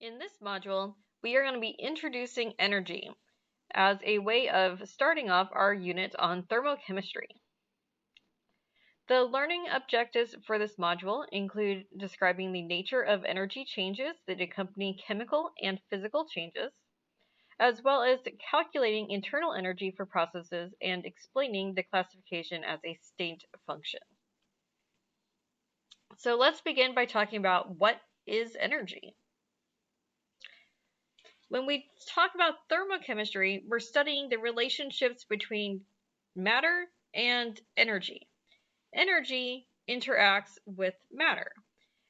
In this module, we are going to be introducing energy as a way of starting off our unit on thermochemistry. The learning objectives for this module include describing the nature of energy changes that accompany chemical and physical changes, as well as calculating internal energy for processes and explaining the classification as a state function. So let's begin by talking about what is energy. When we talk about thermochemistry, we're studying the relationships between matter and energy. Energy interacts with matter.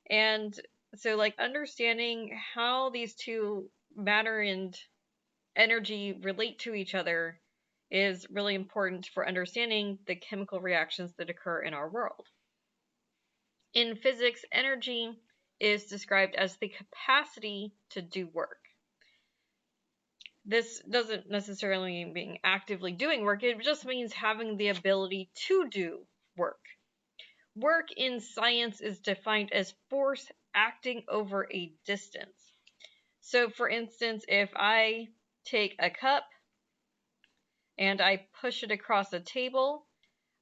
And so understanding how these two, matter and energy, relate to each other is really important for understanding the chemical reactions that occur in our world. In physics, energy is described as the capacity to do work. This doesn't necessarily mean being actively doing work, it just means having the ability to do work. Work in science is defined as force acting over a distance. So for instance, if I take a cup and I push it across a table,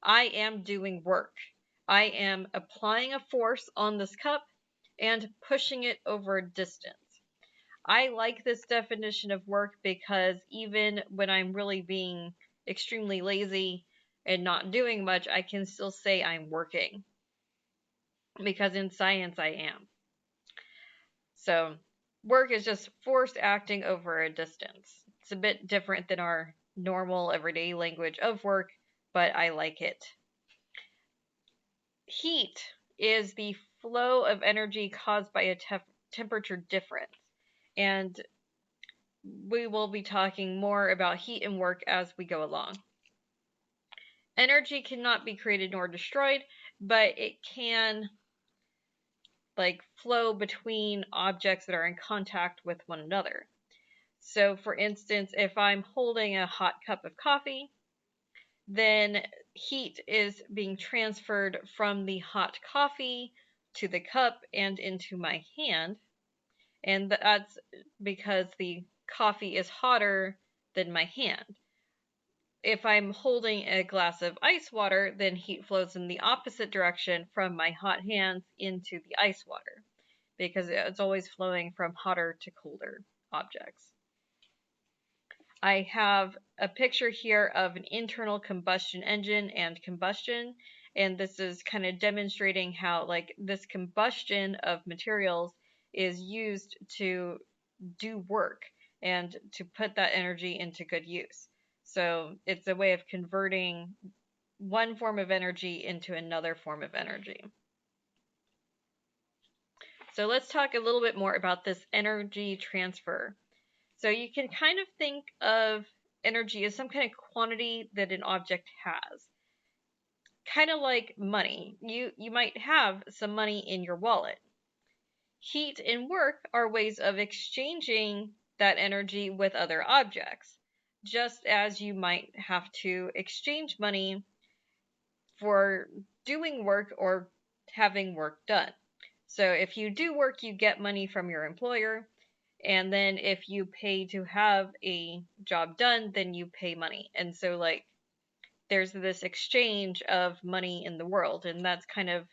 I am doing work. I am applying a force on this cup and pushing it over a distance. I like this definition of work because even when I'm really being extremely lazy and not doing much, I can still say I'm working. Because in science, I am. So, work is just force acting over a distance. It's a bit different than our normal everyday language of work, but I like it. Heat is the flow of energy caused by a temperature difference. And we will be talking more about heat and work as we go along. Energy cannot be created nor destroyed, but it can flow between objects that are in contact with one another. So for instance, if I'm holding a hot cup of coffee, then heat is being transferred from the hot coffee to the cup and into my hand. And that's because the coffee is hotter than my hand. If I'm holding a glass of ice water, then heat flows in the opposite direction from my hot hands into the ice water, because it's always flowing from hotter to colder objects. I have a picture here of an internal combustion engine and combustion, and this is kind of demonstrating how this combustion of materials is used to do work and to put that energy into good use. So it's a way of converting one form of energy into another form of energy. So let's talk a little bit more about this energy transfer. So you can kind of think of energy as some kind of quantity that an object has. Kind of like money. You might have some money in your wallet. Heat and work are ways of exchanging that energy with other objects, just as you might have to exchange money for doing work or having work done. So if you do work, you get money from your employer, and then if you pay to have a job done, then you pay money. And so there's this exchange of money in the world, and that's kind of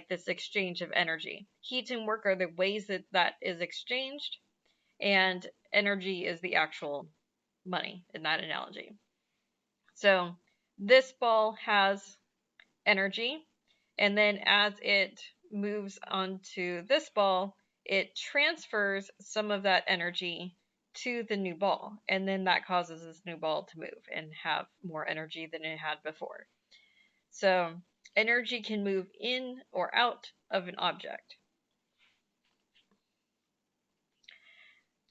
this exchange of energy. Heat and work are the ways that is exchanged, and energy is the actual money in that analogy. So this ball has energy, and then as it moves onto this ball, it transfers some of that energy to the new ball, and then that causes this new ball to move and have more energy than it had before. So energy can move in or out of an object.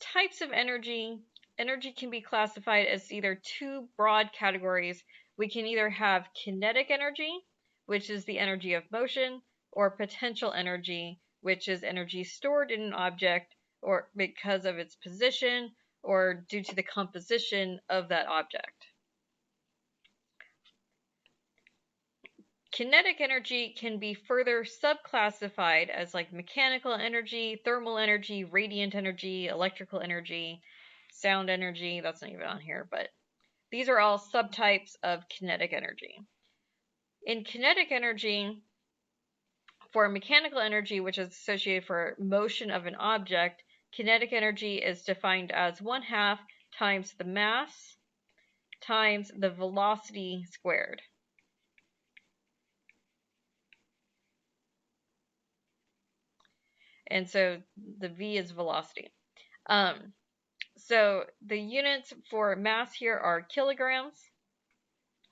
Types of energy. Energy can be classified as either two broad categories. We can either have kinetic energy, which is the energy of motion, or potential energy, which is energy stored in an object or because of its position or due to the composition of that object. Kinetic energy can be further subclassified as like mechanical energy, thermal energy, radiant energy, electrical energy, sound energy. That's not even on here, but these are all subtypes of kinetic energy. In kinetic energy, for mechanical energy, which is associated for motion of an object, kinetic energy is defined as 1/2 times the mass times the velocity squared. And so the V is velocity. So the units for mass here are kilograms.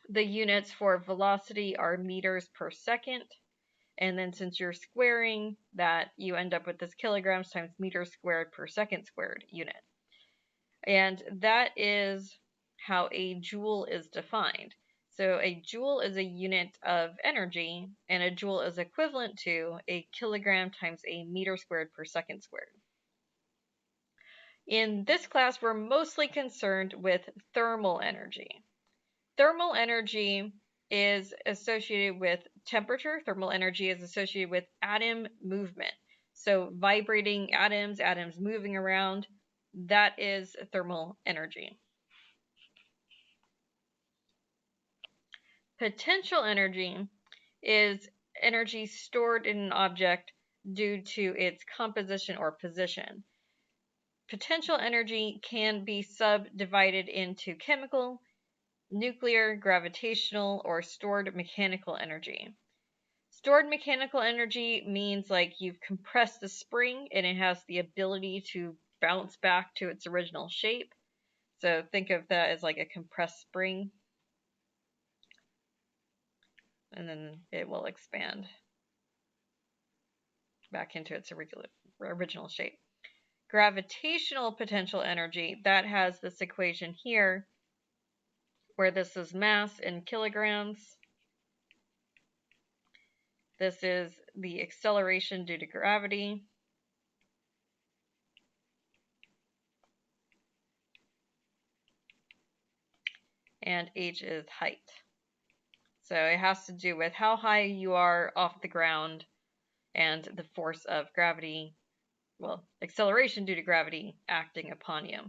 The units for velocity are meters per second. And then since you're squaring that, you end up with this kilograms times meters squared per second squared unit. And that is how a joule is defined. So a joule is a unit of energy, and a joule is equivalent to a kilogram times a meter squared per second squared. In this class, we're mostly concerned with thermal energy. Thermal energy is associated with temperature. Thermal energy is associated with atom movement. So vibrating atoms, atoms moving around, that is thermal energy. Potential energy is energy stored in an object due to its composition or position. Potential energy can be subdivided into chemical, nuclear, gravitational, or stored mechanical energy. Stored mechanical energy means like you've compressed the spring and it has the ability to bounce back to its original shape. So think of that as like a compressed spring. And then it will expand back into its original shape. Gravitational potential energy, that has this equation here, where this is mass in kilograms. This is the acceleration due to gravity. And h is height. So it has to do with how high you are off the ground and the force of gravity, well, acceleration due to gravity acting upon you.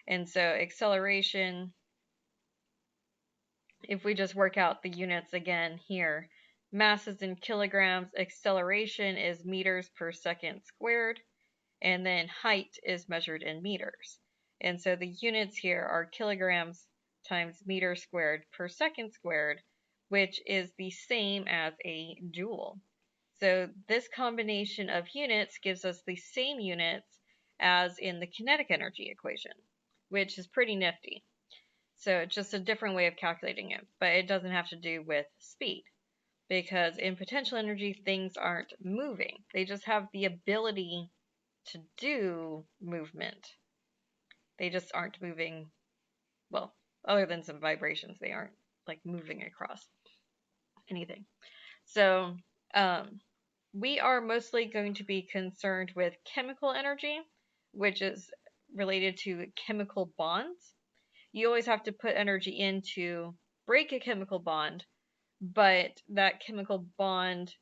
And so acceleration, if we just work out the units again here, mass is in kilograms, acceleration is meters per second squared, and then height is measured in meters. And so the units here are kilograms times meters squared per second squared, which is the same as a joule. So this combination of units gives us the same units as in the kinetic energy equation, which is pretty nifty. So it's just a different way of calculating it, but it doesn't have to do with speed, because in potential energy, things aren't moving. They just have the ability to do movement. They just aren't moving, well, other than some vibrations, they aren't like moving across anything. So we are mostly going to be concerned with chemical energy, which is related to chemical bonds. You always have to put energy in to break a chemical bond, but that chemical bond,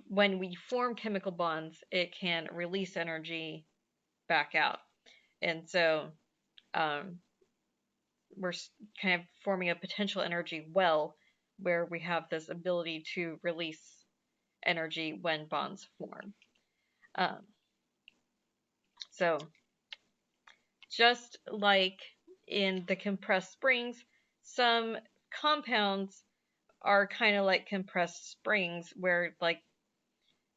when we form chemical bonds, it can release energy back out. And so we're kind of forming a potential energy well, where we have this ability to release energy when bonds form. So just like in the compressed springs, some compounds are kind of like compressed springs, where like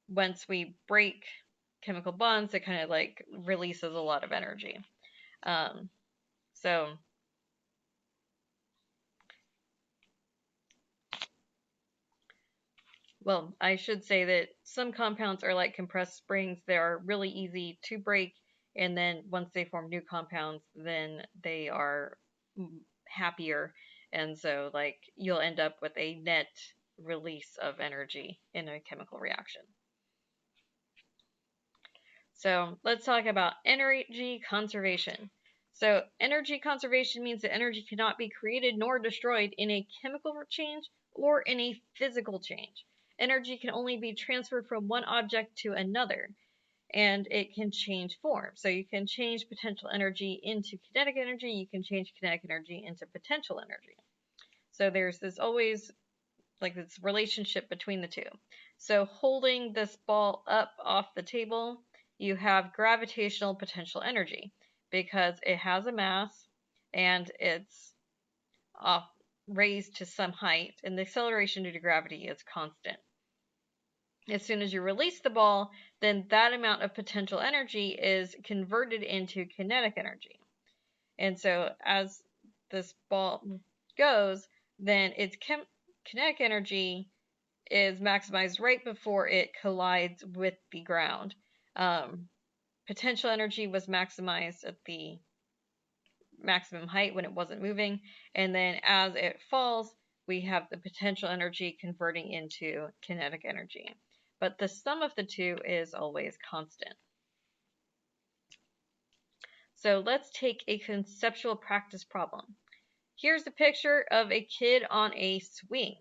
once we break chemical bonds, it kind of like releases a lot of energy. So well, I should say that some compounds are like compressed springs. They are really easy to break, and then once they form new compounds, then they are happier, and so like you'll end up with a net release of energy in a chemical reaction. So let's talk about energy conservation. So energy conservation means that energy cannot be created nor destroyed in a chemical change or any physical change. Energy can only be transferred from one object to another, and it can change form. So you can change potential energy into kinetic energy, you can change kinetic energy into potential energy. So there's this always like this relationship between the two. So holding this ball up off the table, you have gravitational potential energy because it has a mass and it's off, raised to some height, and the acceleration due to gravity is constant. As soon as you release the ball, then that amount of potential energy is converted into kinetic energy. And so as this ball goes, then its kinetic energy is maximized right before it collides with the ground. Potential energy was maximized at the maximum height when it wasn't moving, and then as it falls, we have the potential energy converting into kinetic energy. But the sum of the two is always constant. So let's take a conceptual practice problem. Here's a picture of a kid on a swing.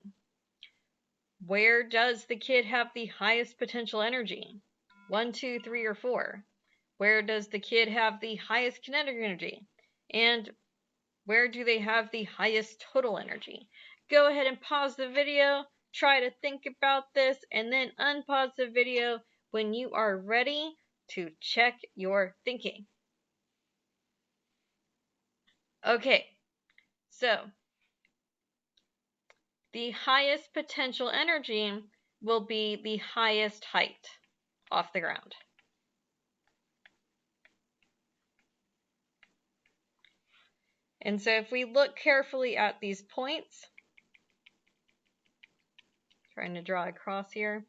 Where does the kid have the highest potential energy? 1, 2, 3, or 4? Where does the kid have the highest kinetic energy? And where do they have the highest total energy? Go ahead and pause the video, try to think about this, and then unpause the video when you are ready to check your thinking. Okay, so the highest potential energy will be the highest height off the ground. And so if we look carefully at these points, trying to draw a cross here,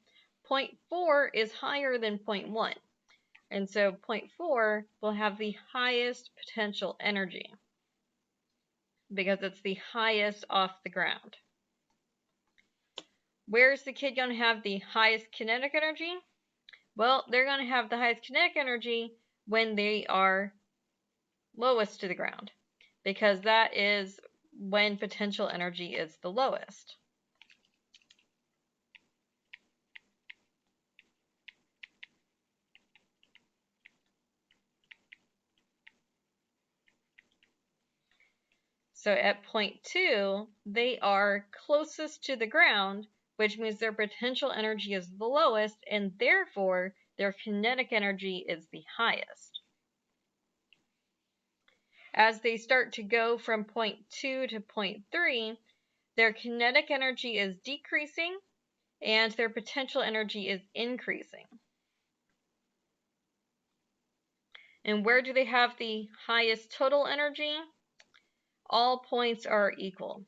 point 4 is higher than point 1. And so point 4 will have the highest potential energy because it's the highest off the ground. Where's the kid going to have the highest kinetic energy? Well, they're going to have the highest kinetic energy when they are lowest to the ground, because that is when potential energy is the lowest. So at point 2, they are closest to the ground, which means their potential energy is the lowest, and therefore their kinetic energy is the highest. As they start to go from point 2 to point 3, their kinetic energy is decreasing and their potential energy is increasing. And where do they have the highest total energy? All points are equal.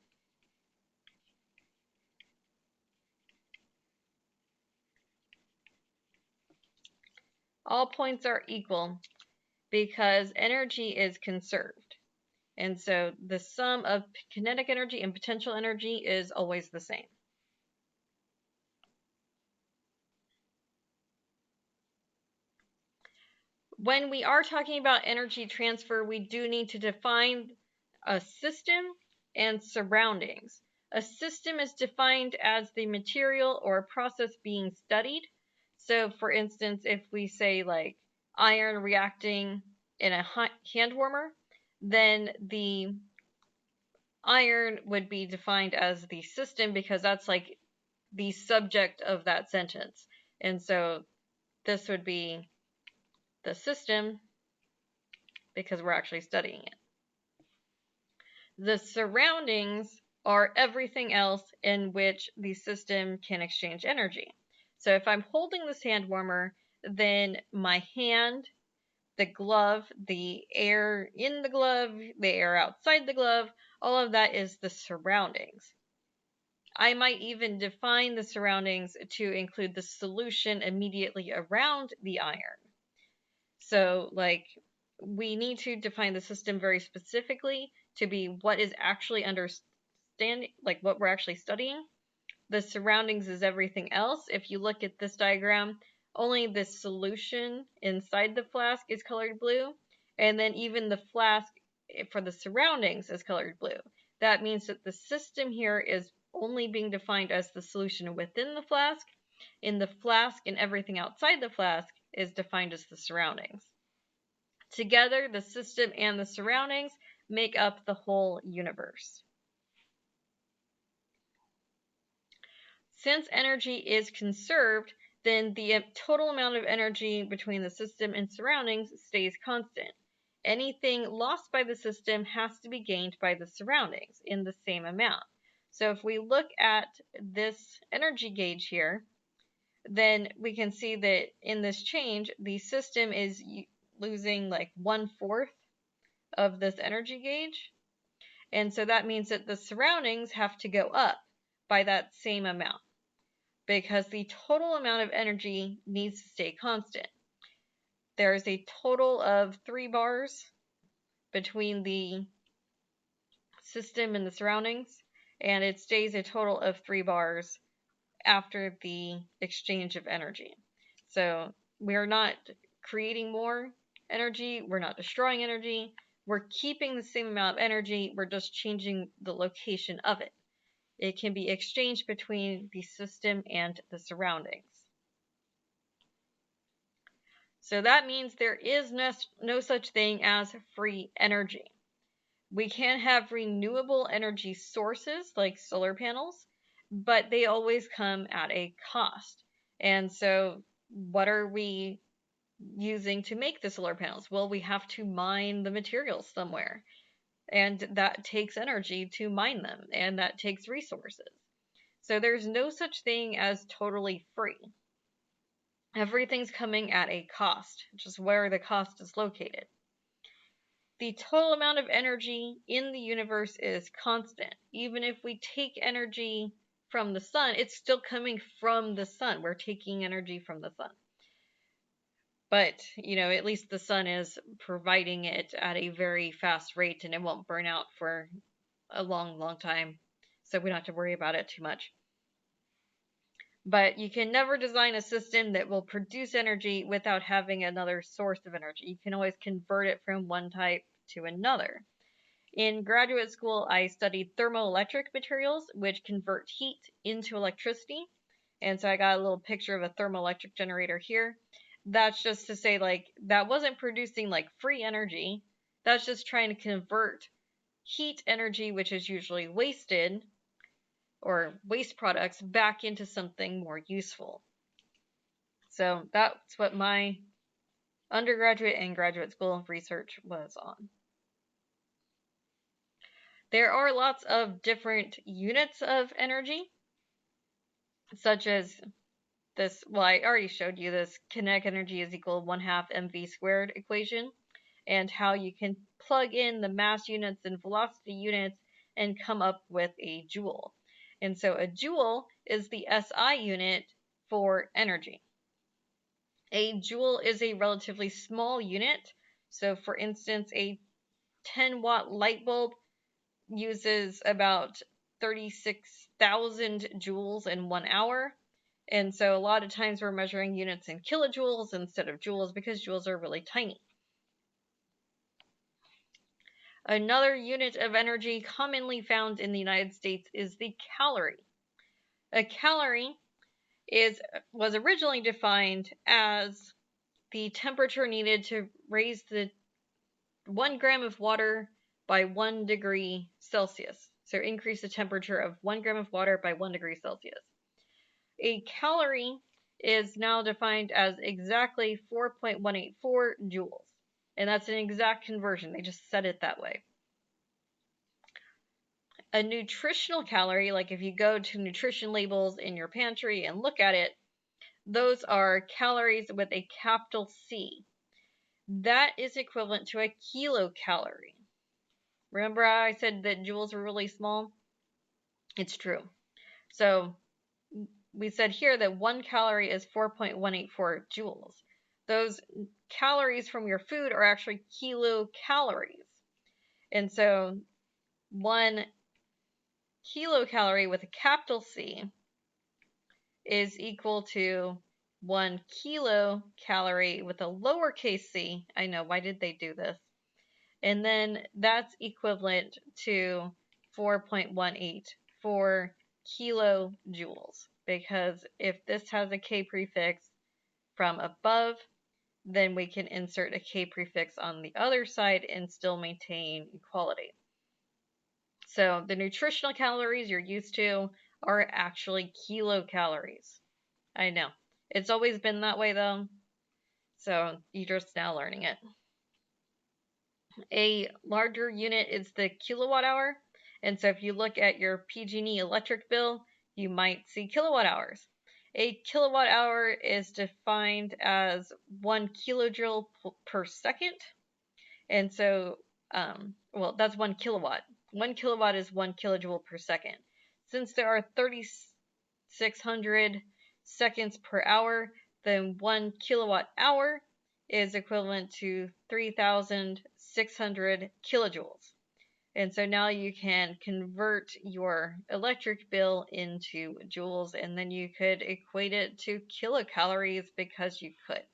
All points are equal because energy is conserved. And so the sum of kinetic energy and potential energy is always the same. When we are talking about energy transfer, we do need to define a system and surroundings. A system is defined as the material or process being studied. So for instance, if we say like iron reacting in a hand warmer, then the iron would be defined as the system because that's like the subject of that sentence. And so this would be the system because we're actually studying it. The surroundings are everything else in which the system can exchange energy. So if I'm holding this hand warmer, then my hand, the glove, the air in the glove, the air outside the glove, all of that is the surroundings. I might even define the surroundings to include the solution immediately around the iron. So, like, we need to define the system very specifically to be what is actually understanding, like what we're actually studying. The surroundings is everything else. If you look at this diagram, only the solution inside the flask is colored blue, and then even the flask for the surroundings is colored blue. That means that the system here is only being defined as the solution within the flask. In the flask and everything outside the flask is defined as the surroundings. Together, the system and the surroundings make up the whole universe. Since energy is conserved, then the total amount of energy between the system and surroundings stays constant. Anything lost by the system has to be gained by the surroundings in the same amount. So if we look at this energy gauge here, then we can see that in this change, the system is losing like 1/4 of this energy gauge. And so that means that the surroundings have to go up by that same amount, because the total amount of energy needs to stay constant. There's a total of 3 bars between the system and the surroundings, and it stays a total of 3 bars after the exchange of energy. So we're not creating more energy, we're not destroying energy, we're keeping the same amount of energy, we're just changing the location of it. It can be exchanged between the system and the surroundings. So that means there is no such thing as free energy. We can have renewable energy sources like solar panels, but they always come at a cost. And so what are we using to make the solar panels? Well, we have to mine the materials somewhere, and that takes energy to mine them, and that takes resources. So there's no such thing as totally free. Everything's coming at a cost, which is where the cost is located. The total amount of energy in the universe is constant. Even if we take energy from the sun, it's still coming from the sun. We're taking energy from the sun. But, at least the sun is providing it at a very fast rate, and it won't burn out for a long, long time. So we don't have to worry about it too much. But you can never design a system that will produce energy without having another source of energy. You can always convert it from one type to another. In graduate school, I studied thermoelectric materials, which convert heat into electricity. And so I got a little picture of a thermoelectric generator here. That's just to say, that wasn't producing free energy. That's just trying to convert heat energy, which is usually wasted, or waste products, back into something more useful. So that's what my undergraduate and graduate school research was on. There are lots of different units of energy, such as this. Well, I already showed you this. Kinetic energy is equal to 1/2 mv squared equation, and how you can plug in the mass units and velocity units and come up with a joule. And so a joule is the SI unit for energy. A joule is a relatively small unit. So for instance, a 10-watt light bulb uses about 36,000 joules in 1 hour. And so a lot of times we're measuring units in kilojoules instead of joules, because joules are really tiny. Another unit of energy commonly found in the United States is the calorie. A calorie was originally defined as the temperature needed to raise the 1 gram of water by 1 degree Celsius. So increase the temperature of 1 gram of water by 1 degree Celsius. A calorie is now defined as exactly 4.184 joules. And that's an exact conversion. They just said it that way. A nutritional calorie, like if you go to nutrition labels in your pantry and look at it, those are calories with a capital C. That is equivalent to a kilocalorie. Remember how I said that joules were really small? It's true. So we said here that 1 calorie is 4.184 joules. Those calories from your food are actually kilocalories. And so 1 kilocalorie with a capital C is equal to 1 kilocalorie with a lowercase c. I know, why did they do this? And then that's equivalent to 4.184 kilojoules, because if this has a K prefix from above, then we can insert a K prefix on the other side and still maintain equality. So the nutritional calories you're used to are actually kilocalories. I know. It's always been that way though, so you're just now learning it. A larger unit is the kilowatt hour, and so if you look at your PG&E electric bill, you might see kilowatt hours. A kilowatt hour is defined as 1 kilojoule per second, and so, well, that's 1 kilowatt. 1 kilowatt is 1 kilojoule per second. Since there are 3,600 seconds per hour, then 1 kilowatt hour is equivalent to 3,600 kilojoules. And so now you can convert your electric bill into joules, and then you could equate it to kilocalories because you could.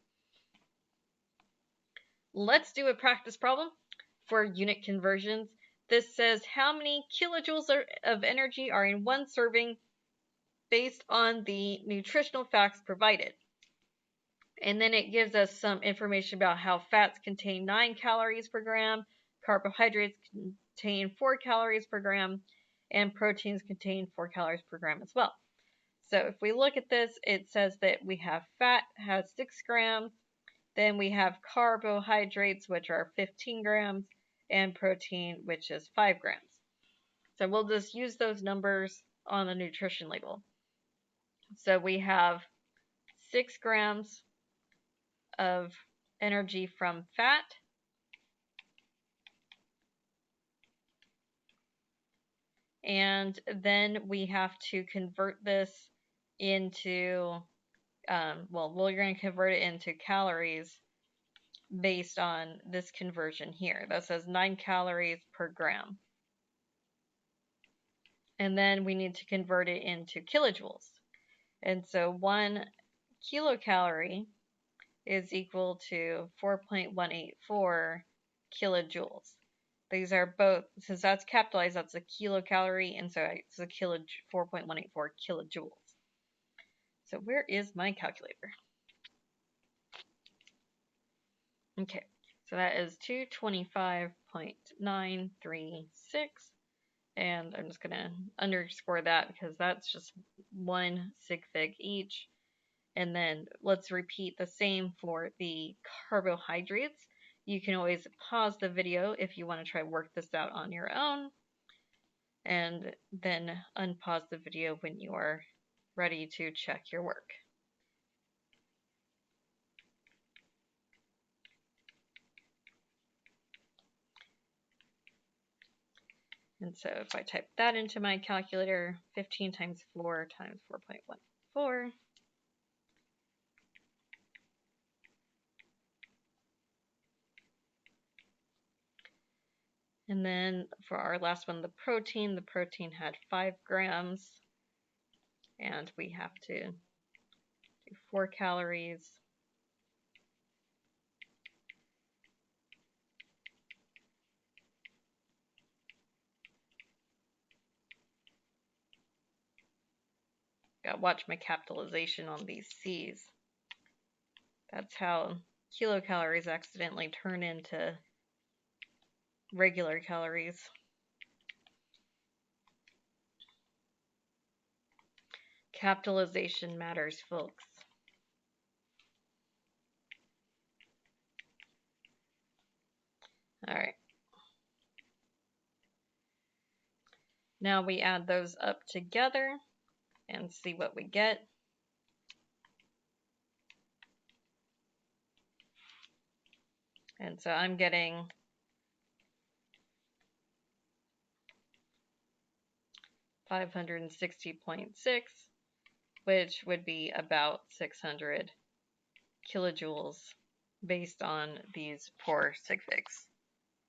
Let's do a practice problem for unit conversions. This says how many kilojoules of energy are in one serving based on the nutritional facts provided. And then it gives us some information about how fats contain 9 calories per gram, carbohydrates contain 4 calories per gram, and proteins contain 4 calories per gram as well. So if we look at this, it says that we have fat has 6 grams, then we have carbohydrates, which are 15 grams, and protein, which is 5 grams. So we'll just use those numbers on the nutrition label. So we have 6 grams of energy from fat, and then we have to convert this into, well, we're going to convert it into calories based on this conversion here. That says 9 calories per gram. And then we need to convert it into kilojoules. And so 1 kilocalorie is equal to 4.184 kilojoules. These are both, since that's capitalized, that's a kilocalorie, and so it's a 4.184 kilojoules. So where is my calculator? Okay, so that is 225.936, and I'm just going to underscore that because that's just 1 sig fig each. And then let's repeat the same for the carbohydrates. You can always pause the video if you want to try work this out on your own, and then unpause the video when you are ready to check your work. And so if I type that into my calculator, 15 times 4 times 4.14. And then for our last one, the protein had 5 grams, and we have to do 4 calories. Gotta watch my capitalization on these C's. That's how kilocalories accidentally turn into regular calories. Capitalization matters, folks. All right. Now we add those up together and see what we get. And so I'm getting 560.6, which would be about 600 kilojoules based on these 4 sig figs.